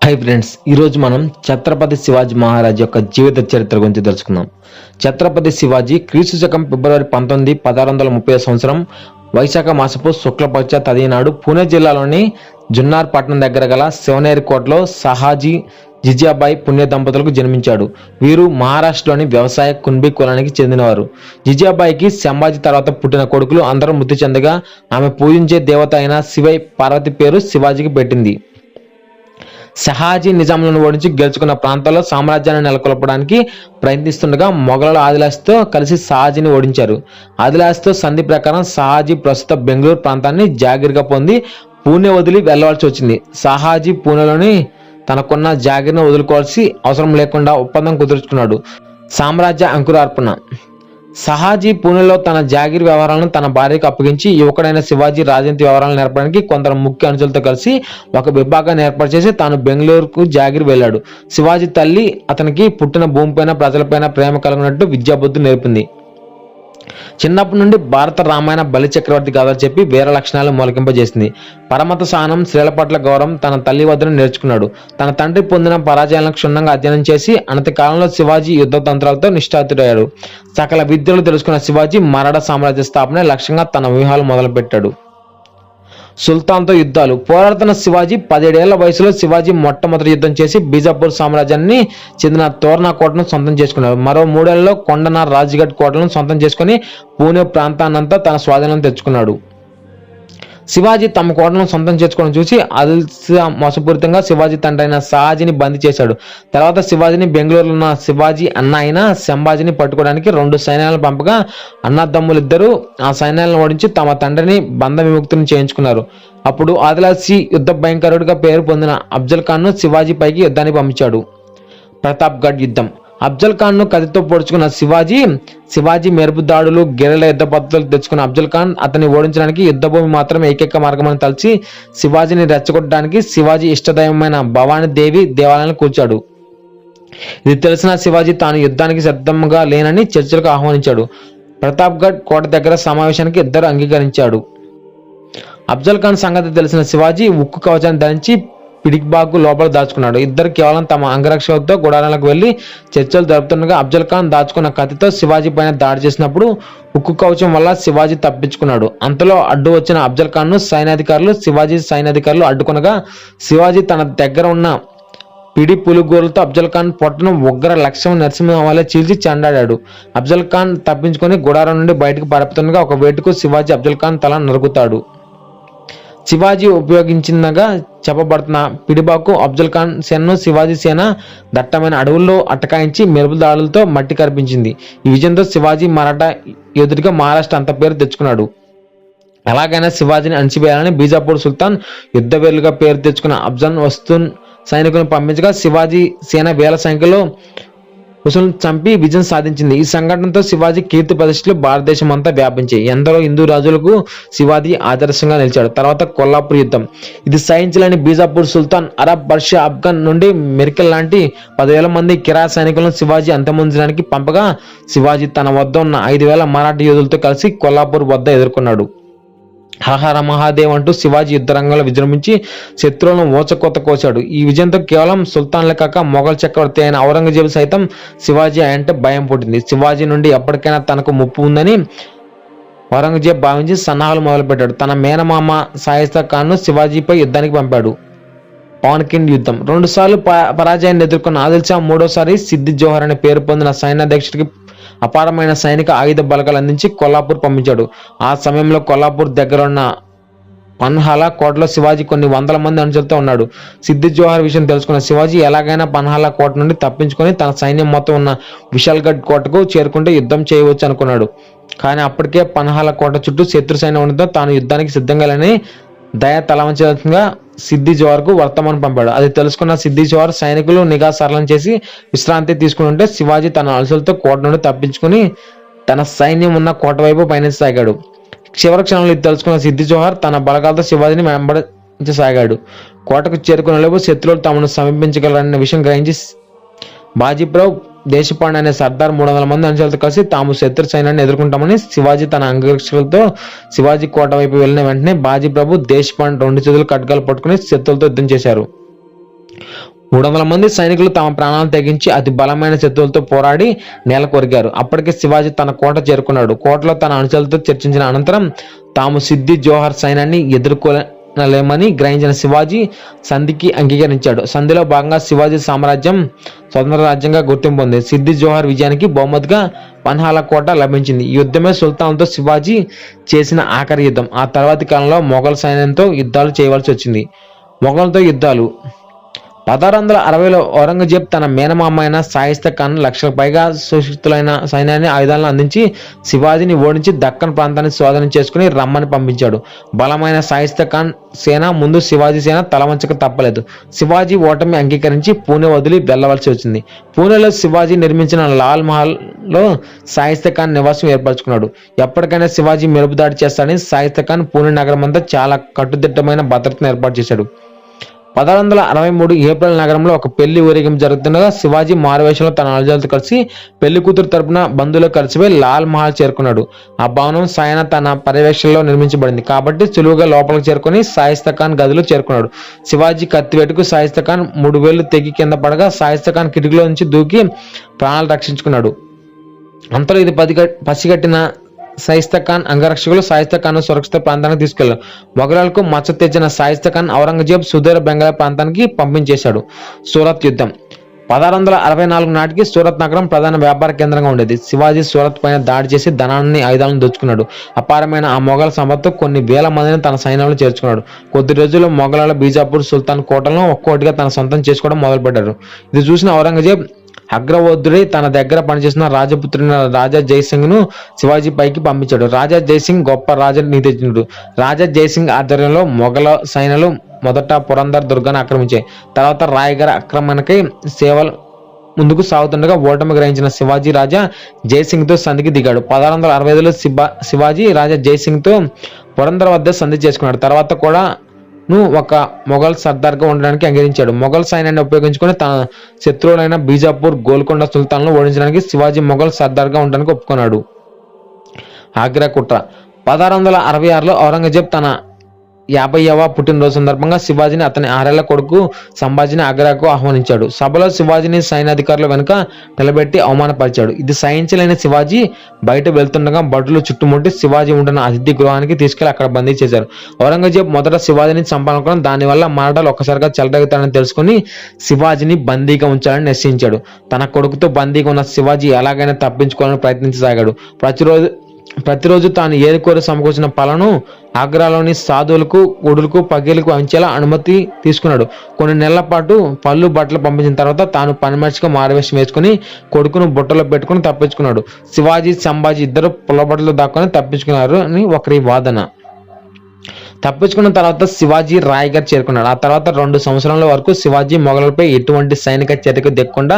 Hi friends, ఈరోజు మనం ఛత్రపతి శివాజీ మహారాజ్ యొక్క జీవిత చరిత్ర గురించి తెలుసుకుందాం. ఛత్రపతి శివాజీ క్రీస్తు శకం ఫిబ్రవరి 19, 1630 సంవత్సరం వైశాఖ మాసపు శుక్లపక్ష తదియ నాడు పూణే జిల్లాలోని జున్నార్ పట్టణం దగ్గర గల శివనేరి కోటలో సహాజీ జిజియాబాయి పుణ్య దంపతులకు జన్మించాడు. వీరు మహారాష్ట్రలోని వ్యవసాయ కున్బి కులానికి చెందినవారు. జిజియాబాయికి సంభాజీ తర్వాత పుట్టిన కొడుకులు అందరూ మృతి చెందగా ఆమె పూజించే దేవత అయిన శివై పార్వతి పేరు శివాజీకి పెట్టింది. షహాజీ నిజాంలను ఓడించి గెలుచుకున్న ప్రాంతాల్లో సామ్రాజ్యాన్ని నెలకొల్పడానికి ప్రయత్నిస్తుండగా మొఘలుల ఆదిలాస్తో కలిసి షహాజీని ఓడించారు. ఆదిలాస్తో సంధి ప్రకారం షహాజీ ప్రస్తుత బెంగళూరు ప్రాంతాన్ని జాగీర్గా పొంది పూణే వదిలి వెళ్లవలసి వచ్చింది. షహాజీ పూణేలోని తనకున్న జాగీర్ను వదులుకోవాల్సి అవసరం లేకుండా ఒప్పందం కుదుర్చుకున్నాడు. సామ్రాజ్య అంకురార్పణ. షహాజీ పూణేలో తన జాగీర్ వ్యవహారాలను తన భార్యకు అప్పగించి యువకుడైన శివాజీ రాజనీతి వ్యవహారాలను నేర్పడానికి కొందరు ముఖ్య అనుచరులతో కలిసి ఒక విభాగాన్ని ఏర్పాటు చేసి తాను బెంగళూరుకు జాగీర్ వెళ్ళాడు. శివాజీ తల్లి అతనికి పుట్టిన భూమిపైన ప్రజలపైన ప్రేమ కలిగినట్టు విద్యాబుద్ధులు నేర్పింది. చిన్నప్పటి నుండి భారత రామాయణ బలి చక్రవర్తి గాథలు చెప్పి వేరే లక్షణాలు మొలకింపజేసింది. పరమత సహనం, స్త్రీల పట్ల గౌరవం తన తల్లి వద్దను నేర్చుకున్నాడు. తన తండ్రి పొందిన పరాజయాలను క్షుణ్ణంగా అధ్యయనం చేసి అనతి కాలంలో శివాజీ యుద్ధ తంత్రాలతో నిష్ఠాతుడయ్యాడు. సకల విద్యలు తెలుసుకున్న శివాజీ మరాఠా సామ్రాజ్య స్థాపన లక్ష్యంగా తన వ్యూహాలు మొదలుపెట్టాడు. సుల్తాన్తో యుద్ధాలు. పోరాడుతున్న శివాజీ 17 ఏళ్ల వయసులో శివాజీ మొట్టమొదటి యుద్ధం చేసి బీజాపూర్ సామ్రాజ్యాన్ని చెందిన తోర్నా కోటను సొంతం చేసుకున్నాడు. మరో 3 ఏళ్లలో కొండనార్ రాజ్గఢ్ కోటలను సొంతం చేసుకుని పూణే ప్రాంతాన్నంతా తన స్వాధీనం తెచ్చుకున్నాడు. శివాజీ తమ కోటను సొంతం చేసుకోవడం చూసి ఆదిల్షా మోసపూరితంగా శివాజీ తండ్రి అయిన షహాజీని బందీ చేశాడు. తర్వాత శివాజీని బెంగళూరులో ఉన్న శివాజీ అన్న అయిన సంభాజీని పట్టుకోవడానికి 2 సైన్యాలను పంపగా అన్నదమ్ములిద్దరూ ఆ సైన్యాలను ఓడించి తమ తండ్రిని బంధ విముక్తిని చేయించుకున్నారు. అప్పుడు ఆదిలాసీ యుద్ధ భయంకరుడిగా పేరు పొందిన అఫ్జల్ ఖాన్ను శివాజీ పైకి యుద్ధానికి పంపించాడు. ప్రతాప్గఢ్ యుద్ధం. అఫ్జల్ ఖాన్ ను కత్తితో పొడుచుకున్న శివాజీ మెరుపు దాడులు, గెరిల యుద్ధ పద్ధతులు తెచ్చుకున్న అఫ్జల్ ఖాన్ అతన్ని ఓడించడానికి యుద్ధభూమి మాత్రమే ఏకైక మార్గమని తలచి శివాజీని రెచ్చగొట్టడానికి శివాజీ ఇష్టదైవమైన భవానీ దేవి దేవాలయాన్ని కూల్చాడు. ఇది తెలిసిన శివాజీ తాను యుద్ధానికి సిద్ధంగా లేనని చర్చలకు ఆహ్వానించాడు. ప్రతాప్గఢ్ కోట దగ్గర సమావేశానికి ఇద్దరు అంగీకరించాడు. అఫ్జల్ ఖాన్ సంగతి తెలిసిన శివాజీ ఉక్కు కవచాన్ని ధరించి పిడిక్బాగ్ లోపల దాచుకున్నాడు. ఇద్దరు కేవలం తమ అంగరక్షకులతో గుడారాలకు వెళ్లి చర్చలు జరుపుతుండగా అఫ్జల్ ఖాన్ దాచుకున్న కత్తితో శివాజీ పైన దాడి చేసినప్పుడు ఉక్కు కవచం వల్ల శివాజీ తప్పించుకున్నాడు. అంతలో అడ్డు వచ్చిన అఫ్జల్ ఖాన్ ను శివాజీ సైన్యాధికారులు అడ్డుకొనగా శివాజీ తన దగ్గర ఉన్న పిడి పులుగోరులతో అఫ్జల్ ఖాన్ పొట్టను ఉగ్ర లక్ష్యం నరసింహ వల్ల చీల్చి చెండాడాడు. అఫ్జల్ ఖాన్ తప్పించుకొని గుడారం నుండి బయటకు పరపుతుండగా ఒక వేటుకు శివాజీ అఫ్జల్ ఖాన్ తల నరుకుతాడు. శివాజీ ఉపయోగించినగా చెప్పబడుతున్న పిడిబాకు అఫ్జల్ ఖాన్ సేనను శివాజీ సేన దట్టమైన అడవుల్లో అటకాయించి మెరుపు దాడులతో మట్టి కరిపించింది. ఈ విజయంతో శివాజీ మరాఠా యోధుడిగా మహారాష్ట్ర అంత పేరు తెచ్చుకున్నాడు. ఎలాగైనా శివాజీని అణిచివేయాలని బీజాపూర్ సుల్తాన్ యుద్ధవీరులుగా పేరు తెచ్చుకున్న అఫ్జల్ వస్తున్ సైనికులను పంపించగా శివాజీ సేన వేల సంఖ్యలో ముస్లింలను చంపి విజయం సాధించింది. ఈ సంఘటనతో శివాజీ కీర్తి ప్రతిష్టలు భారతదేశం అంతా వ్యాపించాయి. ఎందరో హిందూ రాజులకు శివాజీ ఆదర్శంగా నిలిచాడు. తర్వాత కొల్లాపూర్ యుద్ధం. ఇది సహించలేని బీజాపూర్ సుల్తాన్ అరబ్, పర్షియా, ఆఫ్ఘన్ నుండి మెరికల్ లాంటి 10,000 మంది కిరాయ సైనికులను శివాజీ అంతమొందించడానికి పంపగా శివాజీ తన వద్ద ఉన్న 5,000 మరాఠీ యోధులతో కలిసి కొల్లాపూర్ వద్ద ఎదుర్కొన్నాడు. హరహర మహాదేవ్ అంటూ శివాజీ యుద్ధరంగంలో విజృంభించి శత్రువులను ఓచకోత కోశాడు. ఈ విజయంతో కేవలం సుల్తాన్లే కాక మొఘల్ చక్రవర్తి అయిన ఔరంగజేబు సైతం శివాజీ అంటే భయం పుట్టింది. శివాజీ నుండి ఎప్పటికైనా తనకు ముప్పు ఉందని ఔరంగజేబ్ భావించి సన్నాహాలు మొదలుపెట్టాడు. తన మేనమామ షాయిస్తా ఖాన్ ను శివాజీపై యుద్ధానికి పంపాడు. పాన్కిన్ యుద్ధం. 2 సార్లు పరాజయాన్ని ఎదుర్కొన్న ఆదిల్షా మూడోసారి సిద్ది జోహర్ అనే పేరు పొందిన సైన్యాధ్యక్షుడికి అపారమైన సైనిక ఆయుధ బలగాలు అందించి కొల్లాపూర్ పంపించాడు. ఆ సమయంలో కొల్లాపూర్ దగ్గర ఉన్న పన్హాలా కోటలో శివాజీ కొన్ని 100 మంది అనుచరులతో ఉన్నాడు. సిద్ది జోహర్ విషయం తెలుసుకున్న శివాజీ ఎలాగైనా పన్హాలా కోట నుండి తప్పించుకొని తన సైన్యం మొత్తం ఉన్న విశాల్గఢ్ కోటకు చేరుకుంటే యుద్ధం చేయవచ్చు అనుకున్నాడు. కానీ అప్పటికే పన్హాలా కోట చుట్టూ శత్రు సైన్యం ఉండడంతో తాను యుద్ధానికి సిద్ధంగా లేని దయ తలవంచగా సిద్ది జోహర్ కు వర్తమానం పంపాడు. అది తెలుసుకున్న సిద్ది జోహర్ సైనికులు నిఘా సరళం చేసి విశ్రాంతి తీసుకుని ఉంటే శివాజీ తన అలసలతో కోట నుండి తప్పించుకుని తన సైన్యం ఉన్న కోట వైపు పయనించసాగాడు. చివరి క్షణంలో ఇది తెలుసుకున్న సిద్ది జోహర్ తన బలగాలతో శివాజీని వెంబడించసాగాడు. కోటకు చేరుకునేలోపు శత్రువులు తమను సమీపించగలరన్న విషయం గ్రహించి బాజీరావ్ దేశపాండే అనే సర్దార్ 300 మంది అనుచరులతో కలిసి తాము శత్రు సైన్యాన్ని ఎదుర్కొంటామని శివాజీ తన అంగరక్షకులతో శివాజీ కోట వైపు వెళ్లిన వెంటనే బాజీప్రభు దేశపాండే 2 చేతులు ఖడ్గాలు పట్టుకుని శత్రువులతో యుద్ధం చేశారు. 300 మంది సైనికులు తమ ప్రాణాలను తెగించి అతి బలమైన శత్రువులతో పోరాడి నేల కొరిగారు. అప్పటికే శివాజీ తన కోట చేరుకున్నాడు. కోటలో తన అనుచరులతో చర్చించిన అనంతరం తాము సిద్ది జోహర్ సైన్యాన్ని ఎదుర్కోలేమని గ్రహించిన శివాజీ సంధికి అంగీకరించాడు. సంధిలో భాగంగా శివాజీ సామ్రాజ్యం స్వతంత్ర రాజ్యంగా గుర్తింపు పొంది సిద్ది జోహర్ విజయానికి బహుమతిగా పన్హాల కోట లభించింది. ఈ యుద్ధమే సుల్తాన్తో శివాజీ చేసిన ఆఖరి యుద్ధం. ఆ తర్వాతి కాలంలో మొఘల్ సైన్యంతో యుద్ధాలు చేయవలసి వచ్చింది. మొఘల్తో యుద్ధాలు 1660లో ఔరంగజేబ్ తన మేనమామ అయిన షాయిస్తా ఖాన్ లక్షలకు పైగా సుశక్తులైన సైన్యాన్ని ఆయుధాలను అందించి శివాజీని ఓడించి దక్కన్ ప్రాంతాన్ని స్వాధీనం చేసుకుని రమ్మని పంపించాడు. బలమైన షాయిస్తా ఖాన్ సేన ముందు శివాజీ సేన తలవంచక తప్పలేదు. శివాజీ ఓటమి అంగీకరించి పూణె వదిలి వెళ్లవలసి వచ్చింది. పూణెలో శివాజీ నిర్మించిన లాల్ మహల్లో షాయిస్తా ఖాన్ నివాసం ఏర్పరచుకున్నాడు. ఎప్పటికైనా శివాజీ మెరుపుదాడి చేస్తాడని షాయిస్తా ఖాన్ పూణె నగరం అంతా చాలా కట్టుదిట్టమైన భద్రతను ఏర్పాటు చేశాడు. 1663 ఏప్రిల్ నగరంలో ఒక పెళ్లి ఊరేగింపు జరుగుతుండగా శివాజీ మారువేషంలో తన అనుచరులతో కలిసి పెళ్లి కూతురు తరపున బంధువులు కలిసిపోయి లాల్ మహల్ చేరుకున్నాడు. ఆ భవనం సాయన తన పర్యవేక్షణలో నిర్మించబడింది కాబట్టి సులువుగా లోపలికి చేరుకుని షాయిస్తా ఖాన్ గదిలో చేరుకున్నాడు. శివాజీ కత్తివేటుకు షాయిస్తా ఖాన్ 3 వేళ్లు తెగి కింద పడగా షాయిస్తా ఖాన్ కిటికీలో నుంచి దూకి ప్రాణాలు రక్షించుకున్నాడు. అంతలో ఇది పసిగట్టిన షాయిస్తా ఖాన్ అంగరక్షకులు షాయిస్తా ఖాన్ సురక్షిత ప్రాంతానికి తీసుకెళ్లారు. మొఘలులకు మచ్చ తెచ్చిన షాయిస్తా ఖాన్ ఔరంగజేబ్ సుదూర బెంగాల్ ప్రాంతానికి పంపించేశాడు. సూరత్ యుద్ధం 1664 నాటికి సూరత్ నగరం ప్రధాన వ్యాపార కేంద్రంగా ఉండేది. శివాజీ సూరత్ పైన దాడి చేసి ధనాన్ని ఆయుధాలను దోచుకున్నాడు. అపారమైన ఆ మొఘల్ సంపత్తు కొన్ని వేల మందిని తన సైన్యంలో చేర్చుకున్నాడు. కొద్ది రోజుల్లో మొఘలాల బీజాపూర్ సుల్తాన్ కోటలను ఒక్కొక్కటిగా తన సొంతం చేసుకోవడం మొదలుపెట్టారు. ఇది చూసిన ఔరంగజేబ్ అగ్రవోధుడై తన దగ్గర పనిచేసిన రాజపుత్రుడైన రాజా జైసింగ్ ను శివాజీ పైకి పంపించాడు. రాజా జైసింగ్ గొప్ప రాజనీతిజ్ఞుడు. రాజా జైసింగ్ ఆధ్వర్యంలో మొఘల సైన్యాలు మొదట పురందర్ దుర్గాన్ని ఆక్రమించాయి. తర్వాత రాయగఢ్ ఆక్రమణకై సేవలు ముందుకు సాగుతుండగా ఓటమి గ్రహించిన శివాజీ రాజా జైసింగ్ తో సంధికి దిగాడు. 1665లో శివాజీ రాజా జైసింగ్ తో పురందర్ వద్ద సంధి చేసుకున్నాడు. తర్వాత కూడా ఒక మొఘల్ సర్దార్గా ఉండడానికి అంగీకరించాడు. మొఘల్ సైన్యాన్ని ఉపయోగించుకుని తన శత్రువులైన బీజాపూర్ గోల్కొండ సుల్తాన్లను ఓడించడానికి శివాజీ మొఘల్ సర్దార్గా ఉండడానికి ఒప్పుకున్నాడు. ఆగ్రా కుట్ర 1666లో ఔరంగజేబ్ తన 50వ పుట్టినరోజు సందర్భంగా శివాజీని అతని 6 ఏళ్ల కొడుకు సంభాజీని ఆగ్రాకు ఆహ్వానించాడు. సభలో శివాజీని సైన్యాధికారుల వెనుక నిలబెట్టి అవమానపరిచాడు. ఇది సహించలేని శివాజీ బయట వెళ్తుండగా భటులు చుట్టుముట్టి శివాజీ ఉంటున్న అతిథి గృహానికి తీసుకెళ్లి అక్కడ బందీ చేశారు. ఔరంగజేబ్ మొదట శివాజీని చంపాలనుకున్న దానివల్ల మాటలు ఒక్కసారిగా చెలరేగుతాడని తెలుసుకుని శివాజీని బందీగా ఉంచాలని నిశ్చయించాడు. తన కొడుకుతో బందీగా ఉన్న శివాజీ ఎలాగైనా తప్పించుకోవాలని ప్రయత్నించసాగాడు. ప్రతిరోజు తాను ఏరుకోరి సమకూర్చిన పలను ఆగ్రాలోని సాధువులకు గుడులకు పగేలకు పంచేలా అనుమతి తీసుకున్నాడు. కొన్ని నెలల పాటు పళ్ళు బట్టలు పంపించిన తర్వాత తాను పని మనిషిగా మారువేషం వేసుకుని కొడుకును బుట్టలో పెట్టుకుని తప్పించుకున్నాడు. శివాజీ సంభాజీ ఇద్దరు పుల్లబట్టలు దాక్కుని తప్పించుకున్నారు అని ఒకరి వాదన. తప్పించుకున్న తర్వాత శివాజీ రాయగఢ్ చేరుకున్నాడు. ఆ తర్వాత 2 సంవత్సరాల వరకు శివాజీ మొఘలులపై ఎటువంటి సైనిక చర్యకు దిగకుండా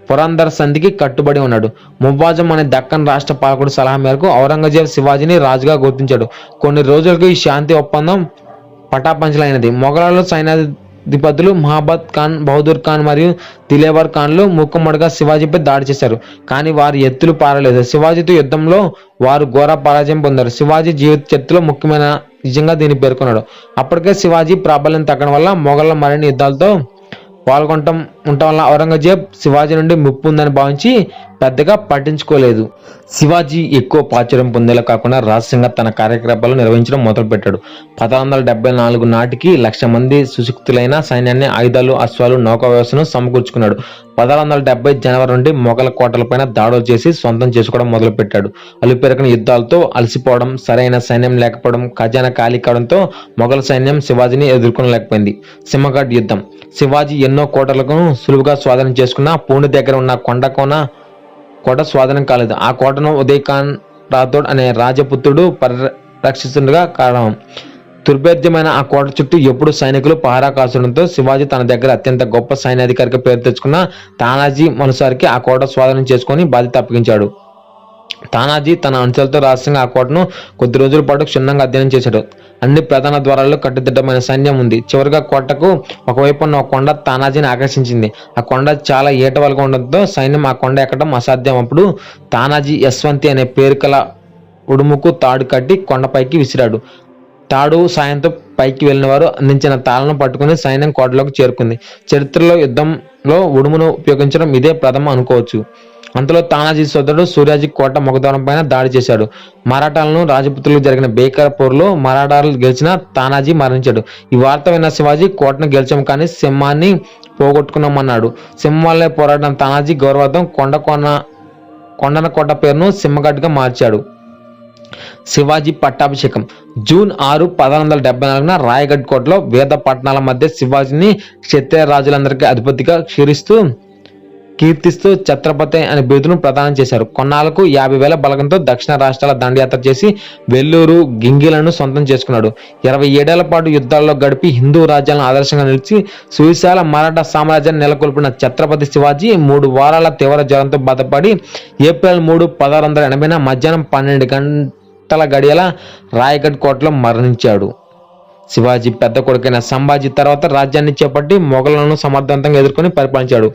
పురందర్ సంధికి కట్టుబడి ఉన్నాడు. మువాజం అనే దక్కన్ రాష్ట్ర పాలకుడి సలహా మేరకు ఔరంగజేబ్ శివాజీని రాజుగా గుర్తించాడు. కొన్ని రోజులకు ఈ శాంతి ఒప్పందం పటాపంచలైనది. మొఘలాల సైన్యాధిపతులు మహాబత్ ఖాన్, బహదూర్ ఖాన్ మరియు దిలేవర్ ఖాన్లు మూకుమ్మడిగా శివాజీపై దాడి చేశారు. కానీ వారి ఎత్తులు పారలేదు. శివాజీతో యుద్ధంలో వారు ఘోర పరాజయం పొందారు. శివాజీ జీవిత చరిత్రలో ముఖ్యమైన నిజంగా దీన్ని పేర్కొన్నాడు. అప్పటికే శివాజీ ప్రాబల్యం తగ్గడం వల్ల మొఘల్ మరిన్ని యుద్ధాలతో ఉండటం వల్ల ఔరంగజేబ్ శివాజీ నుండి ముప్పు ఉందని భావించి పెద్దగా పట్టించుకోలేదు. శివాజీ ఎక్కువ ప్రాచుర్యం పొందేలా కాకుండా రహస్యంగా తన కార్యకలాపాలు నిర్వహించడం మొదలుపెట్టాడు. 1674 నాటికి 1,00,000 మంది సుశక్తులైన సైన్యాన్ని, ఆయుధాలు, అశ్వాలు, నౌకా వ్యవస్థను సమకూర్చుకున్నాడు. 1670 జనవరి నుండి మొఘల కోటలపైన దాడులు చేసి సొంతం చేసుకోవడం మొదలుపెట్టాడు. అలుపెరగని యుద్ధాలతో అలసిపోవడం, సరైన సైన్యం లేకపోవడం, ఖజానా ఖాళీ కావడంతో మొఘల్ సైన్యం శివాజీని ఎదుర్కొనలేకపోయింది. సింహగఢ్ యుద్ధం శివాజీ ఎన్నో కోటలకు సులువుగా స్వాధీనం చేసుకున్న పూణె దగ్గర ఉన్న కోట స్వాధీనం కాలేదు. ఆ కోటను ఉదయ్ ఖాన్ రాథోడ్ అనే రాజపుత్రుడు పరిరక్షిస్తుండగా కారణం. దుర్భేద్యమైన ఆ కోట చుట్టూ ఎప్పుడు సైనికులు పహారా కాల్చడంతో శివాజీ తన దగ్గర అత్యంత గొప్ప సైన్యాధికారిగా పేరు తెచ్చుకున్న తానాజీ మనుసారికి ఆ కోట స్వాధీనం చేసుకుని బాధ్యత అప్పగించాడు. తానాజీ తన అనుచరులతో రహస్యంగా ఆ కోటను కొద్ది రోజుల పాటు క్షుణ్ణంగా అధ్యయనం చేశాడు. అన్ని ప్రధాన ద్వారాల్లో కట్టుదిట్టమైన సైన్యం ఉంది. చివరిగా కోటకు ఒకవైపు ఉన్న ఒక కొండ తానాజీని ఆకర్షించింది. ఆ కొండ చాలా ఏటవలుగా ఉండడంతో సైన్యం ఆ కొండ ఎక్కడం అసాధ్యం. అప్పుడు తానాజీ యశ్వంతి అనే పేరు కల ఉడుముకు తాడు కట్టి కొండపైకి విసిరాడు. తాడు సాయంతో పైకి వెళ్లిన వారు అందించిన తాళను పట్టుకుని సైన్యం కోటలోకి చేరుకుంది. చరిత్రలో యుద్ధంలో ఉడుమును ఉపయోగించడం ఇదే ప్రథమ అనుకోవచ్చు. అంతలో తానాజీ సోదరుడు సూర్యాజీ కోట ముఖద్వారం పైన దాడి చేశాడు. మరాఠాలను రాజపుత్రులకు జరిగిన భీకర పోరులో మరాఠాలు గెలిచిన తానాజీ మరణించాడు. ఈ వార్త విన్న శివాజీ కోటను గెలిచాం కానీ సింహాన్ని పోగొట్టుకున్నామన్నాడు. సింహం వల్లే పోరాడిన తానాజీ గౌరవార్థం కొండన కోట పేరును సింహగడ్గా మార్చాడు. శివాజీ పట్టాభిషేకం జూన్ 6, 1674 రాయగఢ్ కోటలో వేద పట్టణాల మధ్య శివాజీని క్షత్రియ రాజులందరికీ అధిపతిగా కీర్తిస్తూ ఛత్రపతి అనే బిరుదును ప్రదానం చేశారు. కొన్నాళ్లకు 50,000 బలగంతో దక్షిణ రాష్ట్రాల దండయాత్ర చేసి వెల్లూరు, గింగిలను సొంతం చేసుకున్నాడు. 27 ఏళ్ల పాటు యుద్ధాల్లో గడిపి హిందూ రాజ్యాలను ఆదర్శంగా నిలిచి సువిశాల మరాఠా సామ్రాజ్యాన్ని నెలకొల్పిన ఛత్రపతి శివాజీ 3 వారాల తీవ్ర జ్వరంతో బాధపడి ఏప్రిల్ 3, 1680 మధ్యాహ్నం 12 గంటల గడియల రాయగఢ్ కోటలో మరణించాడు. శివాజీ పెద్ద కొడుకైన సంభాజీ తర్వాత రాజ్యాన్ని చేపట్టి మొఘలులను సమర్థవంతంగా ఎదుర్కొని పరిపాలించాడు.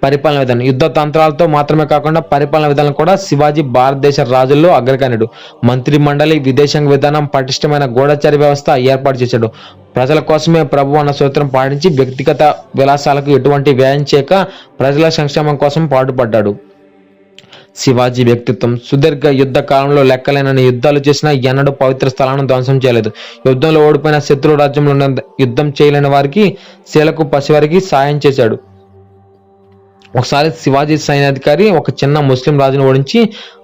పరిపాలన విధానం యుద్ధ తంత్రాలతో మాత్రమే కాకుండా పరిపాలన విధానం కూడా శివాజీ భారతదేశ రాజుల్లో అగ్రగణ్యుడు. మంత్రి మండలి, విదేశాంగ విధానం, పటిష్టమైన గూఢచారి వ్యవస్థ ఏర్పాటు చేశాడు. ప్రజల కోసమే ప్రభు అన్న సూత్రం పాటించి వ్యక్తిగత విలాసాలకు ఎటువంటి వ్యయం చేయక ప్రజల సంక్షేమం కోసం పాటుపడ్డాడు. శివాజీ వ్యక్తిత్వం సుదీర్ఘ యుద్ధ కాలంలో లెక్కలేనని యుద్ధాలు చేసినా ఎన్నడూ పవిత్ర స్థలాలను ధ్వంసం చేయలేదు. యుద్ధంలో ఓడిపోయిన శత్రు రాజ్యంలో యుద్ధం చేయలేని వారికి, శీలకు, పసివారికి సాయం చేశాడు. ఒకసారి శివాజీ సైన్యాధికారి ఒక చిన్న ముస్లిం రాజును ఓడించి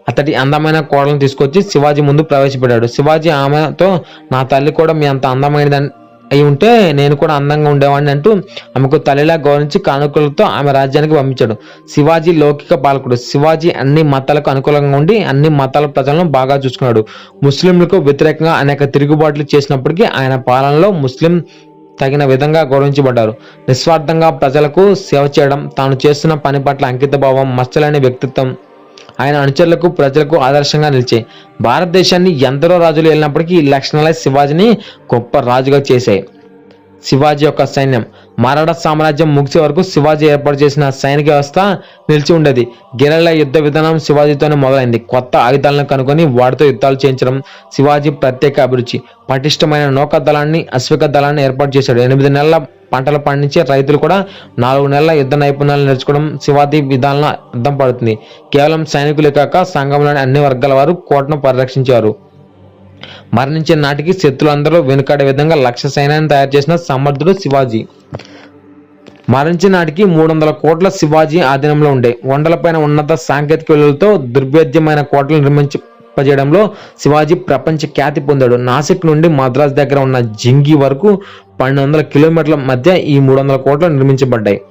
అతడి అందమైన కోడలను తీసుకొచ్చి శివాజీ ముందు ప్రవేశపెట్టాడు. శివాజీ ఆమెతో, నా తల్లి కూడా మీ అంత అందమైనది అయి ఉంటే నేను కూడా అందంగా ఉండేవాడిని అంటూ ఆమెకు తల్లిలా గౌరవించి కానుకలతో ఆమె రాజ్యానికి పంపించాడు. శివాజీ లౌకిక పాలకుడు. శివాజీ అన్ని మతాలకు అనుకూలంగా ఉండి అన్ని మతాల ప్రజలను బాగా చూసుకున్నాడు. ముస్లింలకు వ్యతిరేకంగా అనేక తిరుగుబాట్లు చేసినప్పటికీ ఆయన పాలనలో ముస్లిం తగిన విధంగా గౌరవించబడ్డారు. నిస్వార్థంగా ప్రజలకు సేవ చేయడం, తాను చేస్తున్న పని పట్ల అంకిత భావం, మచ్చలేని వ్యక్తిత్వం ఆయన అనుచరులకు, ప్రజలకు ఆదర్శంగా నిలిచాయి. భారతదేశాన్ని ఎందరో రాజులు వెళ్ళినప్పటికీ ఈ లక్షణాలే శివాజీని గొప్ప రాజుగా చేశాయి. శివాజీ యొక్క సైన్యం మరాఠా సామ్రాజ్యం ముగిసే వరకు శివాజీ ఏర్పాటు చేసిన సైనిక వ్యవస్థ నిలిచి ఉండేది. గెరిల్లా యుద్ధ విధానం శివాజీతోనే మొదలైంది. కొత్త ఆయుధాలను కనుగొని వాటితో యుద్ధాలు చేయించడం శివాజీ ప్రత్యేక అభిరుచి. పటిష్టమైన నౌకా దళాన్ని, అశ్విక దళాన్ని ఏర్పాటు చేశాడు. 8 నెలల పంటలు పండించే రైతులు కూడా 4 నెలల యుద్ధ నైపుణ్యాలు నేర్చుకోవడం శివాజీ విధానాలను అర్థం పడుతుంది. కేవలం సైనికులే కాక సంఘంలోని అన్ని వర్గాల వారు కోటను పరిరక్షించారు. మరణించే నాటికి శత్రులందరూ వెనుకాడే విధంగా 1,00,000 సైన్యాన్ని తయారు చేసిన సమర్థుడు శివాజీ. మరణించిన నాటికి 300 కోట్ల శివాజీ ఆధీనంలో ఉండే. వందలపైన ఉన్నత సాంకేతిక విలువలతో దుర్భేద్యమైన కోటలు నిర్మించడంలో శివాజీ ప్రపంచ ఖ్యాతి పొందాడు. నాసిక్ నుండి మద్రాస్ దగ్గర ఉన్న జింగి వరకు 1200 కిలోమీటర్ల మధ్య ఈ 300 కోట్లు నిర్మించబడ్డాయి.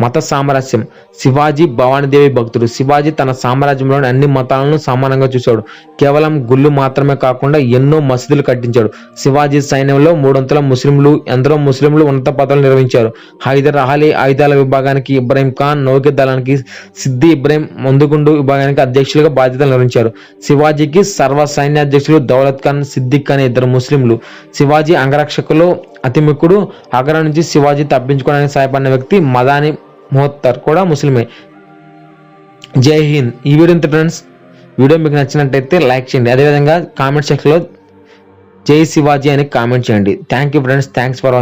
మత సామరస్యం శివాజీ భవానీదేవి భక్తుడు. శివాజీ తన సామ్రాజ్యంలోని అన్ని మతాలను సమానంగా చూశాడు. కేవలం గుళ్ళు మాత్రమే కాకుండా ఎన్నో మసీదులు కట్టించాడు. శివాజీ సైన్యంలో 300 ముస్లింలు, ఎందరో ముస్లింలు ఉన్నత పదవులు నిర్వహించారు. హైదర్ అలీ ఆయుధాల విభాగానికి, ఇబ్రాహిం ఖాన్ నౌక దళానికి, సిద్ది ఇబ్రాహిం మందుగుండు విభాగానికి అధ్యక్షులుగా బాధ్యతలు నిర్వహించారు. శివాజీకి సర్వ సైన్యాధ్యక్షులు దౌలత్ ఖాన్, సిద్దిక్ అనే 2 ముస్లింలు. శివాజీ అంగరక్షకులు అతి ముఖ్యుడు. ఆగ్రా నుంచి శివాజీ తప్పించుకోవడానికి సహాయపడిన వ్యక్తి మదాని మోహత్తర్ కూడా ముస్లిమే. జై హింద్. ఈ వీడియో ఇంత ఫ్రెండ్స్. వీడియో మీకు నచ్చినట్టయితే లైక్ చేయండి. అదేవిధంగా కామెంట్ సెక్షన్లో జై శివాజీ అని కామెంట్ చేయండి. Thank you friends. Thanks for